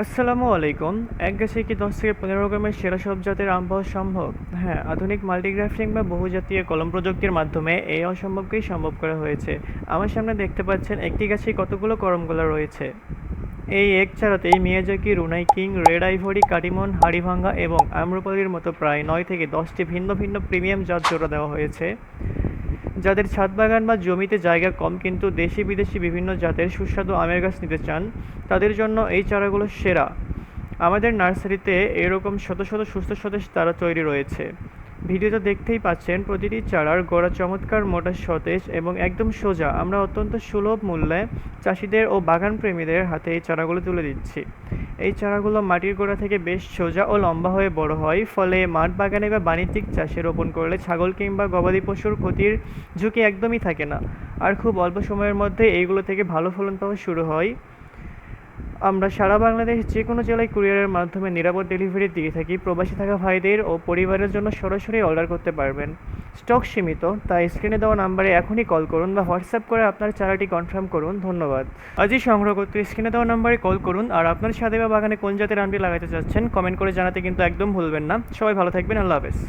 আসসালামু আলাইকুম। এক গাছে কি ১০ থেকে ১৫ রকমের সেরা সব জাতের আম পাওয়া সম্ভব? হ্যাঁ, আধুনিক মাল্টিগ্রাফটিং বা বহুজাতীয় কলম প্রযুক্তির মাধ্যমে এই অসম্ভবকেই সম্ভব করা হয়েছে। আমার সামনে দেখতে পাচ্ছেন একটি গাছে কতগুলো করমগলা রয়েছে। এই এক চারাতেই Miyazaki, Brunei king, red ivory, Katimon, Haribhanga এবং আম্রপালির মতো প্রায় ৯ থেকে ১০টি ভিন্ন ভিন্ন প্রিমিয়াম জাত জোড়া দেওয়া হয়েছে। যাদের ছাদ বাগান বা জমিতে জায়গা কম কিন্তু দেশি বিদেশি বিভিন্ন জাতের সুস্বাদু আমের গাছ নিতে চান, তাদের জন্য এই চারাগুলো সেরা। আমাদের নার্সারিতে এরকম শত শত সুস্থ সতেজ চারা তৈরি রয়েছে। ভিডিওতে দেখতেই পাচ্ছেন প্রতিটি চারার গোড়া চমৎকার মোটা, সতেজ এবং একদম সোজা। আমরা অত্যন্ত সুলভ মূল্যে চাষিদের ও বাগান প্রেমীদের হাতে এই চারাগুলো তুলে দিচ্ছি। এই চারাগুলো মাটির গোড়া থেকে বেশ সোজা ও লম্বা হয়ে বড় হয়, ফলে মাঠ বাগানে বা বাণিজ্যিক চাষে রোপণ করলে ছাগল কিংবা গবাদি পশুর ক্ষতির ঝুঁকি একদমই থাকে না। আর খুব অল্প সময়ের মধ্যে এইগুলো থেকে ভালো ফলন পাওয়া শুরু হয়। আমরা সারা বাংলাদেশ যে কোনো জেলায় কুরিয়ারের মাধ্যমে নিরাপদ ডেলিভারি দিয়ে থাকি। প্রবাসী থাকা ভাইদের ও পরিবারের জন্য সরাসরি অর্ডার করতে পারবেন। স্টক সীমিত, তাই স্ক্রিনে দেওয়া নাম্বারে এখনই কল করুন বা হোয়াটসঅ্যাপ করে আপনার চারাটি কনফার্ম করুন। ধন্যবাদ। আজই সংগ্রহ করতে স্ক্রিনে দেওয়া নাম্বারে কল করুন। আর আপনার ছাদে বা বাগানে কোন জাতের আমটি লাগাতে চাচ্ছেন কমেন্ট করে জানাতে কিন্তু একদম ভুলবেন না। সবাই ভালো থাকবেন। আল্লাহ হাফেজ।